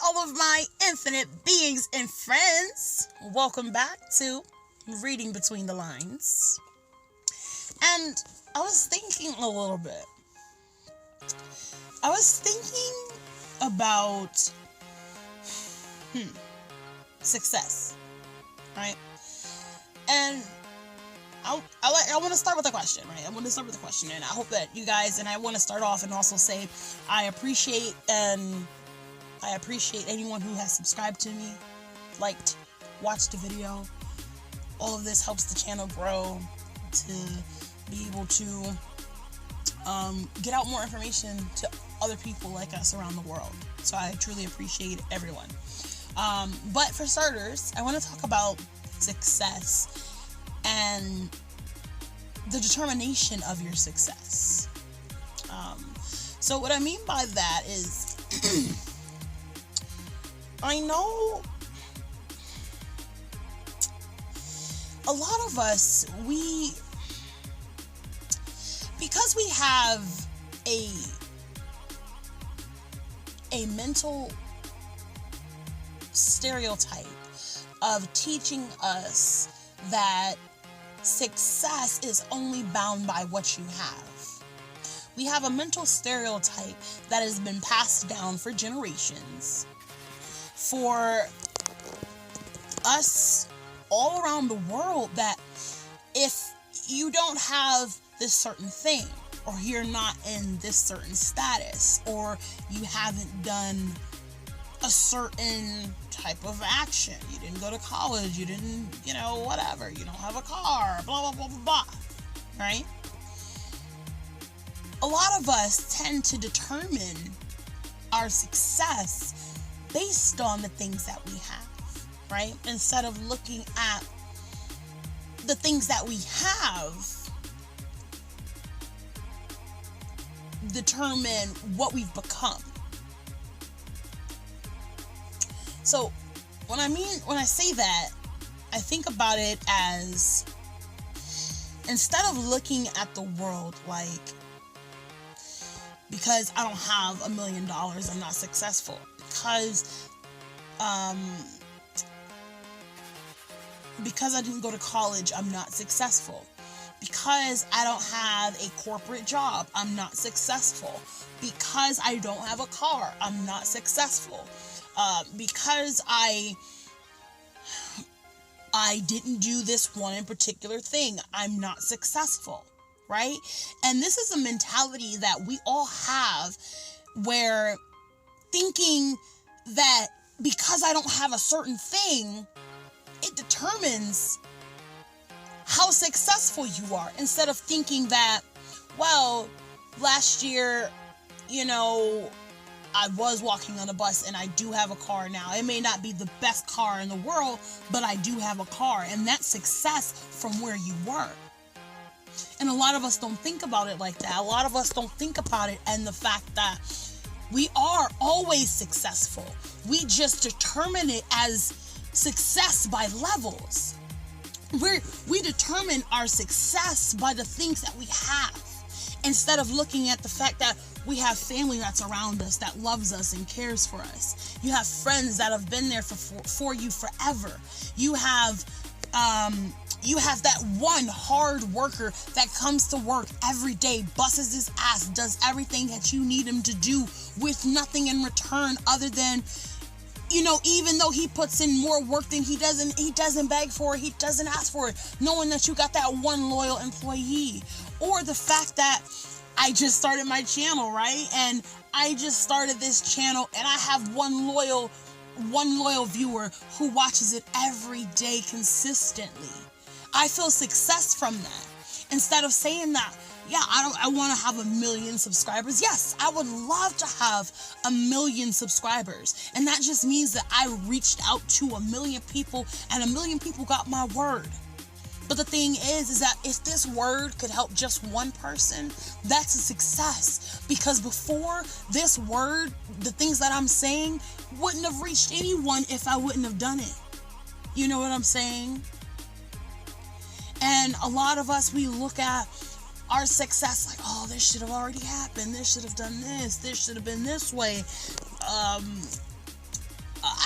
all of my infinite beings and friends. Welcome back to Reading Between the Lines. And I was thinking a little bit. I was thinking about success, right? And I want to start with a question, right? I want to start with a question, and I hope that you guys, and I want to start off and also say I appreciate anyone who has subscribed to me, liked, watched the video. All of this helps the channel grow to be able to get out more information to other people like us around the world. So I truly appreciate everyone. But for starters, I want to talk about success and the determination of your success. So what I mean by that is, I know a lot of us, because we have a mental stereotype of teaching us that success is only bound by what you have. We have a mental stereotype that has been passed down for generations for us all around the world, that if you don't have this certain thing, or you're not in this certain status, or you haven't done a certain type of action, you didn't go to college, you didn't, whatever, you don't have a car, blah, blah, blah, blah, blah, right? A lot of us tend to determine our success based on the things that we have, right? Instead of looking at the things that we have, determine what we've become. So when I say that, I think about it as, instead of looking at the world like, because I don't have $1 million, I'm not successful. Because I didn't go to college, I'm not successful. Because I don't have a corporate job, I'm not successful. Because I don't have a car, I'm not successful. Because I didn't do this one in particular thing, I'm not successful, right? And this is a mentality that we all have, where thinking that because I don't have a certain thing, it determines how successful you are, instead of thinking that, well, last year, I was walking on a bus and I do have a car now. It may not be the best car in the world, but I do have a car, and that's success from where you were. And a lot of us don't think about it like that. A lot of us don't think about it and the fact that we are always successful. We just determine it as success by levels. We determine our success by the things that we have, instead of looking at the fact that we have family that's around us, that loves us and cares for us. You have friends that have been there for you forever. You have that one hard worker that comes to work every day, busts his ass, does everything that you need him to do with nothing in return other than, even though he puts in more work than he doesn't beg for it, he doesn't ask for it, knowing that you got that one loyal employee. Or the fact that I just started my channel, right? And I just started this channel and I have one loyal viewer who watches it every day consistently. I feel success from that. Instead of saying that, yeah, I want to have 1 million subscribers. Yes, I would love to have 1 million subscribers. And that just means that I reached out to 1 million people and 1 million people got my word. But the thing is that if this word could help just one person, that's a success. Because before this word, the things that I'm saying wouldn't have reached anyone if I wouldn't have done it. You know what I'm saying? And a lot of us, we look at our success like, oh, this should have already happened. This should have done this. This should have been this way.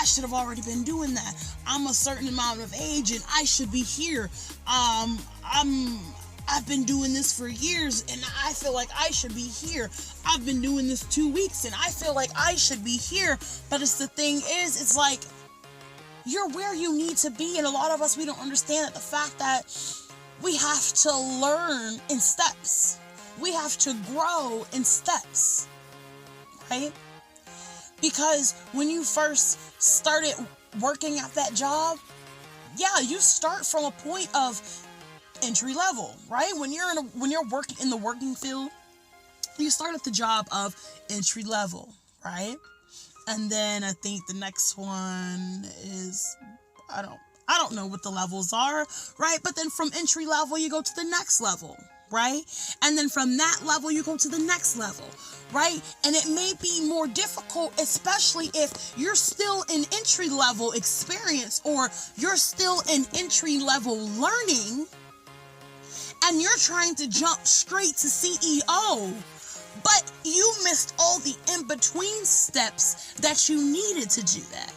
I should have already been doing that. I'm a certain amount of age and I should be here. I've been doing this for years and I feel like I should be here. I've been doing this 2 weeks and I feel like I should be here. But it's the thing is, it's like, you're where you need to be. And a lot of us, we don't understand that the fact that we have to learn in steps. We have to grow in steps, right? Because when you first started working at that job, yeah, you start from a point of entry level, right? When you're working in the working field, you start at the job of entry level, right? And then I think the next one is, I don't know what the levels are, right? But then from entry level, you go to the next level, right? And then from that level, you go to the next level, right? And it may be more difficult, especially if you're still in entry level experience or you're still in entry level learning and you're trying to jump straight to CEO, but you missed all the in-between steps that you needed to do that.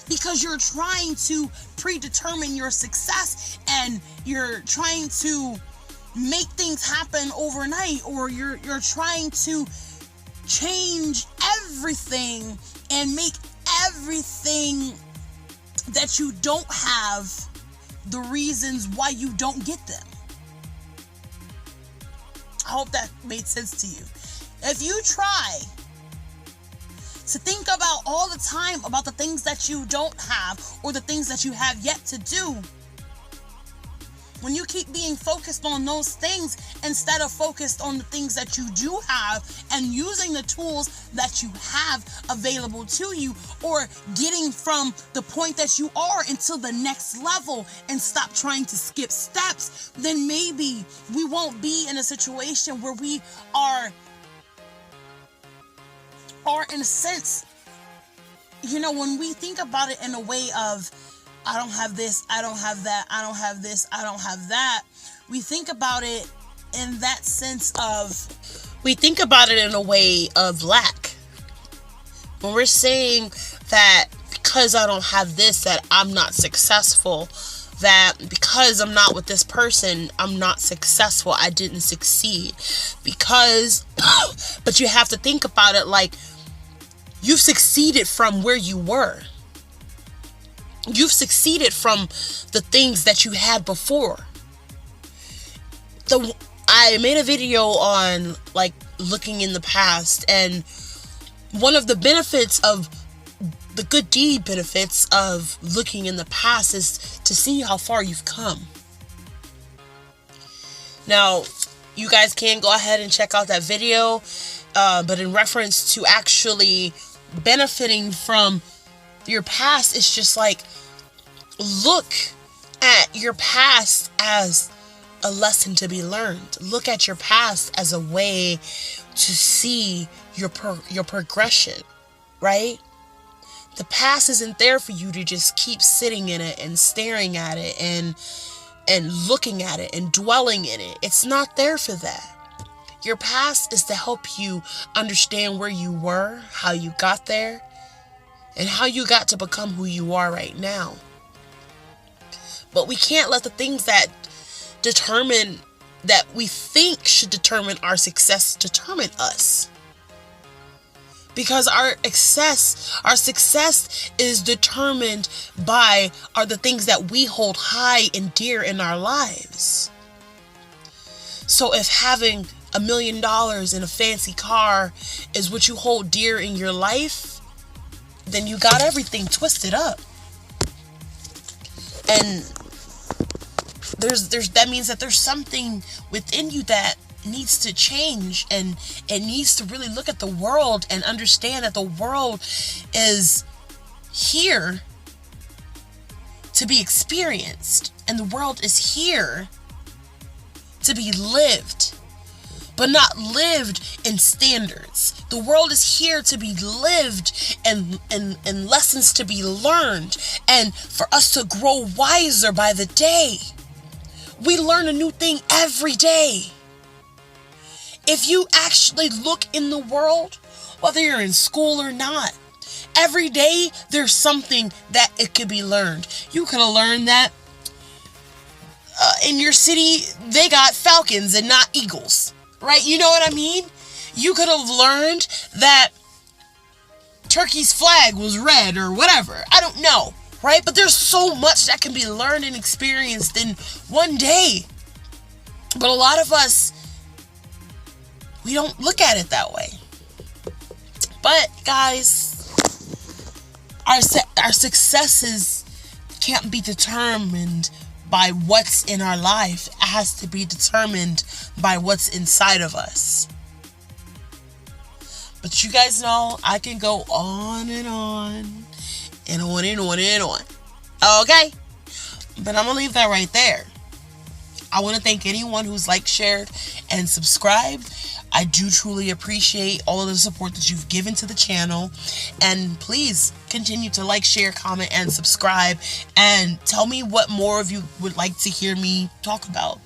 Because you're trying to predetermine your success and you're trying to make things happen overnight, or you're trying to change everything and make everything that you don't have the reasons why you don't get them. I hope that made sense to you. If you try to think about all the time about the things that you don't have or the things that you have yet to do, when you keep being focused on those things instead of focused on the things that you do have and using the tools that you have available to you, or getting from the point that you are until the next level and stop trying to skip steps, then maybe we won't be in a situation where we are in a sense, when we think about it in a way of, I don't have this, I don't have that, I don't have this, I don't have that, we think about it in that sense of, we think about it in a way of lack. When we're saying that because I don't have this, that I'm not successful, that because I'm not with this person, I'm not successful, I didn't succeed. But you have to think about it like, you've succeeded from where you were. You've succeeded from the things that you had before. I made a video on like looking in the past, and one of the benefits of the good deed benefits of looking in the past is to see how far you've come. Now, you guys can go ahead and check out that video, but in reference to actually benefiting from your past, it's just like, look at your past as a lesson to be learned. Look at your past as a way to see your progression, right? The past isn't there for you to just keep sitting in it and staring at it and looking at it and dwelling in it. It's not there for that. Your past is to help you understand where you were, how you got there, and how you got to become who you are right now. But we can't let the things that we think should determine our success determine us. Because our success is determined by the things that we hold high and dear in our lives. So if having $1 million in a fancy car is what you hold dear in your life, then you got everything twisted up. And that means that there's something within you that needs to change, and it needs to really look at the world and understand that the world is here to be experienced, and the world is here to be lived, but not lived in standards. The world is here to be lived and lessons to be learned, and for us to grow wiser by the day. We learn a new thing every day. If you actually look in the world, whether you're in school or not, Every day, there's something that it could be learned. You could have learned that in your city, they got falcons and not eagles, right? You know what I mean? You could have learned that Turkey's flag was red or whatever. I don't know, right? But there's so much that can be learned and experienced in one day. But a lot of us, we don't look at it that way. But guys, our successes can't be determined by what's in our life. It has to be determined by what's inside of us. But you guys know I can go on and on and on and on and on. Okay? But I'm going to leave that right there. I want to thank anyone who's liked, shared, and subscribed. I do truly appreciate all of the support that you've given to the channel. And please continue to like, share, comment, and subscribe. And tell me what more of you would like to hear me talk about.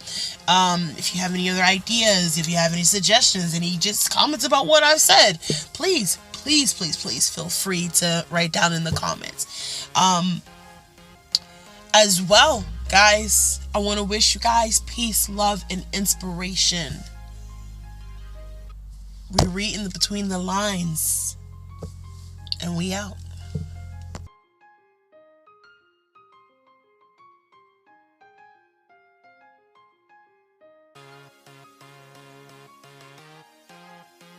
If you have any other ideas, if you have any suggestions, any just comments about what I've said, please feel free to write down in the comments. As well, guys, I want to wish you guys peace, love, and inspiration. We read in between the lines, and we out.